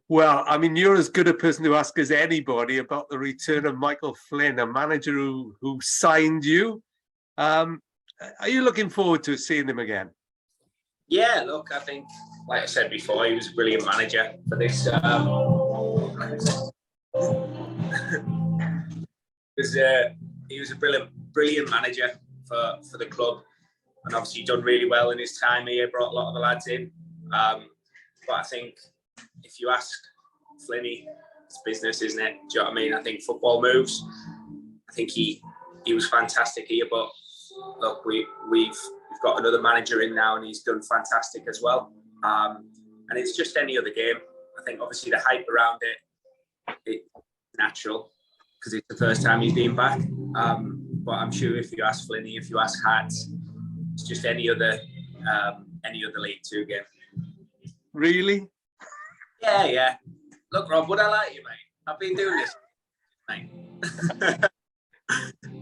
Well, I mean, you're as good a person to ask as anybody about the return of Michael Flynn, a manager who signed you. Are you looking forward to seeing him again? Yeah, look, I think, like I said before, he was a brilliant manager for this. He was a brilliant manager for the club, and obviously done really well in his time here. Brought a lot of the lads in, but I think if you ask Flinny, it's business, isn't it? Do you know what I mean? I think football moves. I think he was fantastic here, but look, we've got another manager in now, and he's done fantastic as well. And it's just any other game. I think obviously the hype around it's natural because it's the first time he's been back. But I'm sure if you ask Flinny, if you ask Hats, it's just any other League Two game. Really? Yeah. Look, Rob, would I like you, mate? I've been doing this, mate.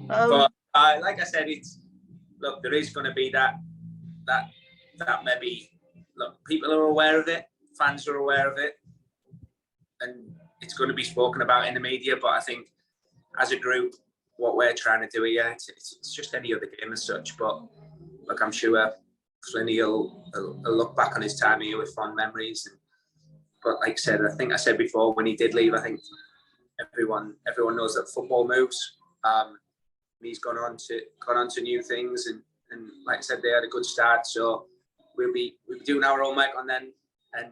But like I said, there is going to be that maybe. Look, people are aware of it, fans are aware of it, and it's going to be spoken about in the media. But I think, as a group, what we're trying to do here, it's just any other game as such. But look, I'm sure Flinny will look back on his time here with fond memories. But like I said, I think I said before, when he did leave, I think everyone knows that football moves. He's gone on to new things, and like I said, they had a good start. So we'll be doing our own work on them and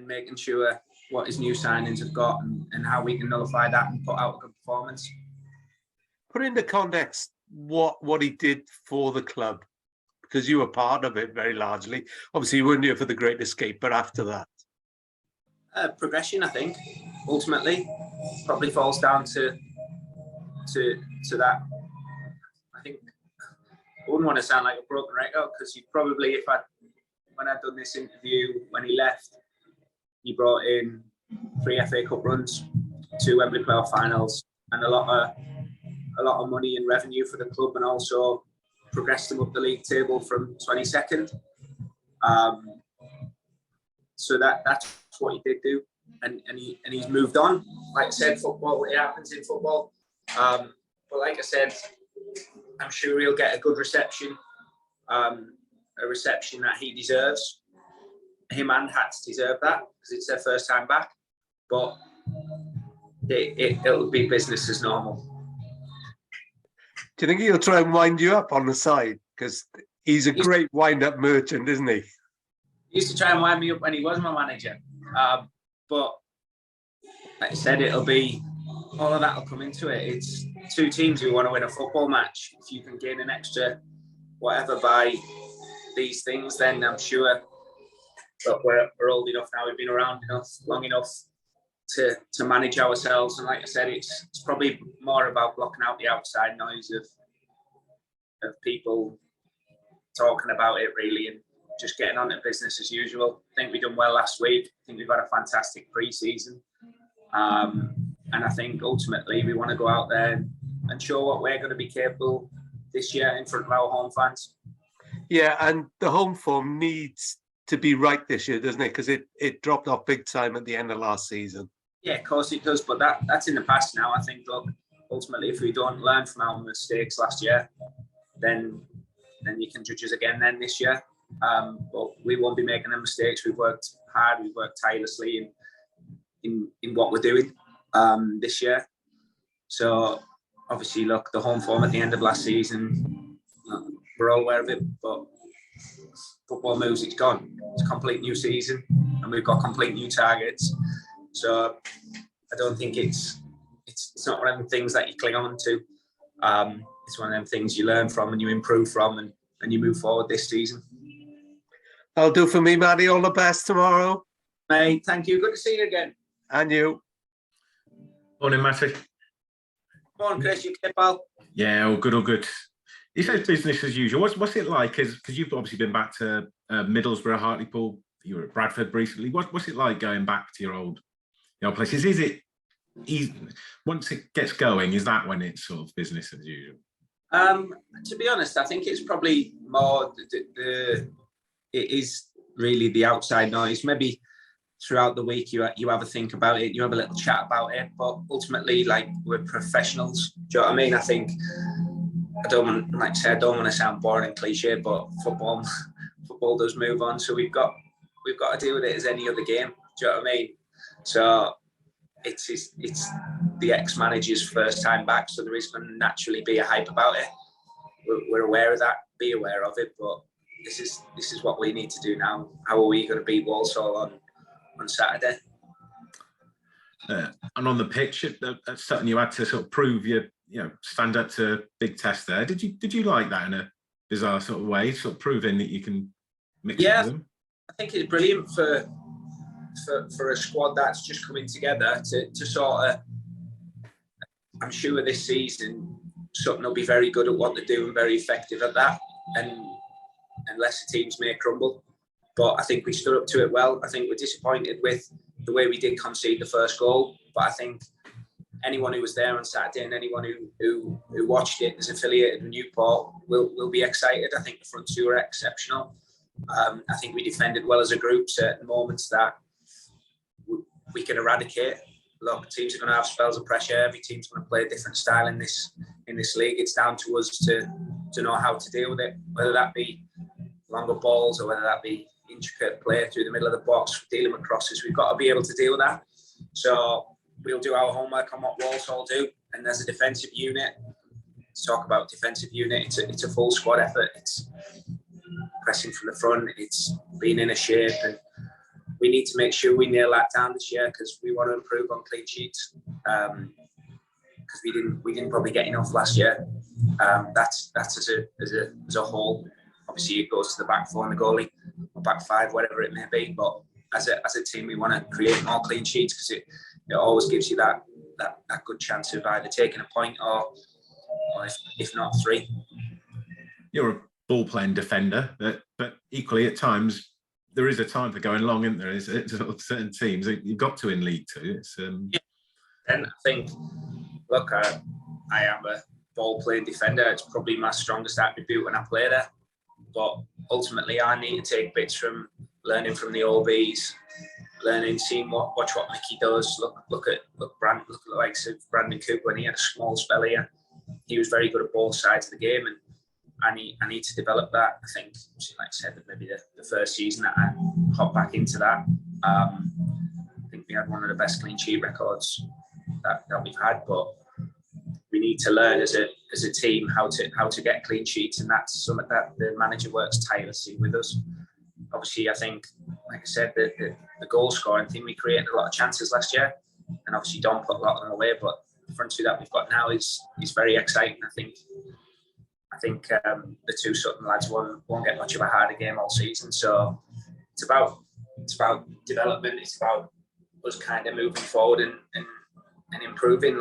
making sure what his new signings have got and how we can nullify that and put out a good performance. Put into context what he did for the club, because you were part of it very largely. Obviously, you weren't here for the Great Escape, but after that, progression. I think ultimately probably falls down to that. I think I wouldn't want to sound like a broken record, because you probably, when I'd done this interview when he left, he brought in 3 FA Cup runs, 2 Wembley playoff finals, and a lot of money and revenue for the club, and also progressed them up the league table from 22nd. So that's what he did do, and he's moved on. Like I said, football, it happens in football. But like I said, I'm sure he'll get a good reception, a reception that he deserves. Him and Hats deserve that, because it's their first time back. But it'll be business as normal. Do you think he'll try and wind you up on the side? Because he's a great wind-up merchant, isn't he? He used to try and wind me up when he was my manager. But like I said, it'll be, all of that will come into it. It's 2 teams who want to win a football match. If you can gain an extra whatever by these things, then I'm sure that we're old enough now, we've been around long enough to manage ourselves. And like I said, it's probably more about blocking out the outside noise of people talking about it, really, and just getting on to business as usual. I think we've done well last week. I think we've had a fantastic pre-season. And I think ultimately we want to go out there and show what we're going to be capable this year in front of our home fans. Yeah, and the home form needs to be right this year, doesn't it? Because it dropped off big time at the end of last season. Yeah, of course it does, but that's in the past now. I think, look, ultimately, if we don't learn from our mistakes last year, then you can judge us again then this year. But we won't be making them mistakes. We've worked hard, we've worked tirelessly in what we're doing this year. So obviously, look, the home form at the end of last season, we're all aware of it, but football moves, it's gone. It's a complete new season, and we've got complete new targets. So I don't think it's not one of them things that you cling on to. It's one of them things you learn from and you improve from, and you move forward this season. That'll do for me, Matty. All the best tomorrow. Mate, thank you. Good to see you again. And you. Morning, Matty. Come on, Chris, you okay, pal? Yeah, all good, all good. You said business as usual. What's it like? Because you've obviously been back to Middlesbrough, Hartlepool. You were at Bradford recently. What's it like going back to your old places? Is it easy? Once it gets going, is that when it's sort of business as usual? To be honest, I think it's probably more it is really the outside noise. Maybe throughout the week you have a think about it, you have a little chat about it, but ultimately, like, we're professionals. Do you know what I mean? I think I don't want to sound boring and cliche, but football does move on, so we've got to deal with it as any other game. Do you know what I mean? So it's the ex-manager's first time back, so there is going to naturally be a hype about it. We're aware of that, be aware of it, but this is what we need to do now. How are we going to beat Walsall on Saturday? And on the pitch, that's something you had to sort of prove stand up to a big test there. Did you like that in a bizarre sort of way, sort of proving that you can mix it with them? I think it's brilliant for a squad that's just coming together to sort of. I'm sure this season Sutton will be very good at what they do and very effective at that, and lesser teams may crumble. But I think we stood up to it well. I think we're disappointed with the way we did concede the first goal, but I think anyone who was there on Saturday and anyone who watched it is affiliated with Newport will be excited. I think the front two are exceptional. I think we defended well as a group, certain moments that we can eradicate. Look, teams are going to have spells of pressure. Every team's going to play a different style in this league. It's down to us to know how to deal with it, whether that be longer balls or whether that be intricate play through the middle of the box, dealing with crosses. We've got to be able to deal with that. So we'll do our homework on what Walsall do. And as a defensive unit, let's talk about defensive unit. It's a full squad effort. It's pressing from the front. It's being in a shape, and we need to make sure we nail that down this year because we want to improve on clean sheets. Because we didn't probably get enough last year. That's as a whole. Obviously, it goes to the back four and the goalie, or back five, whatever it may be. But as a team, we want to create more clean sheets because it always gives you that good chance of either taking a point or if not three. You're a ball-playing defender, but equally at times there is a time for going long, isn't there? It's certain teams you've got to in League Two. And I think, look, I am a ball-playing defender. It's probably my strongest attribute when I play there. But ultimately, I need to take bits from learning from the OBs, seeing watch what Mickey does. Look at the likes of Brandon Cooper when he had a small spell here. He was very good at both sides of the game, and I need to develop that. I think, like I said, maybe the first season that I hopped back into that. I think we had one of the best clean sheet records that we've had, but we need to learn as a team how to get clean sheets, and that's something that the manager works tirelessly with us. Obviously, I think, like I said, the goal scoring thing, we created a lot of chances last year, and obviously Don put a lot of them away, but the front two that we've got now is very exciting. I think the two Sutton lads won't get much of a harder game all season, so it's about development. It's about us kind of moving forward and improving.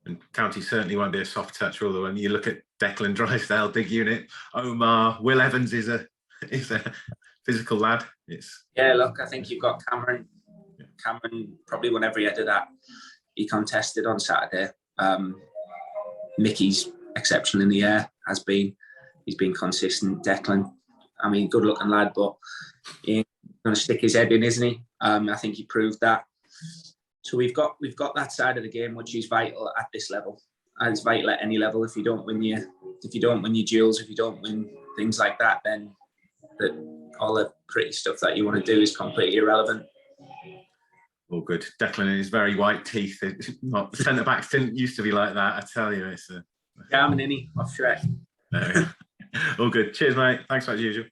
And County certainly won't be a soft touch, although when you look at Declan Drysdale, big unit, Omar, Will Evans is a physical lad. Look, I think you've got Cameron. Cameron probably won every header that he contested on Saturday. Mickey's exceptional in the air, he's been consistent. Declan, I mean, good looking lad, but he's going to stick his head in, isn't he? I think he proved that. So we've got that side of the game, which is vital at this level. And it's vital at any level. If you don't win your duels, if you don't win things like that, then all the pretty stuff that you want to do is completely irrelevant. All good. Declan and his very white teeth. Not the centre backs didn't used to be like that. I tell you, it's Garmin, innit? Off Shrek. All good. Cheers, mate. Thanks as usual.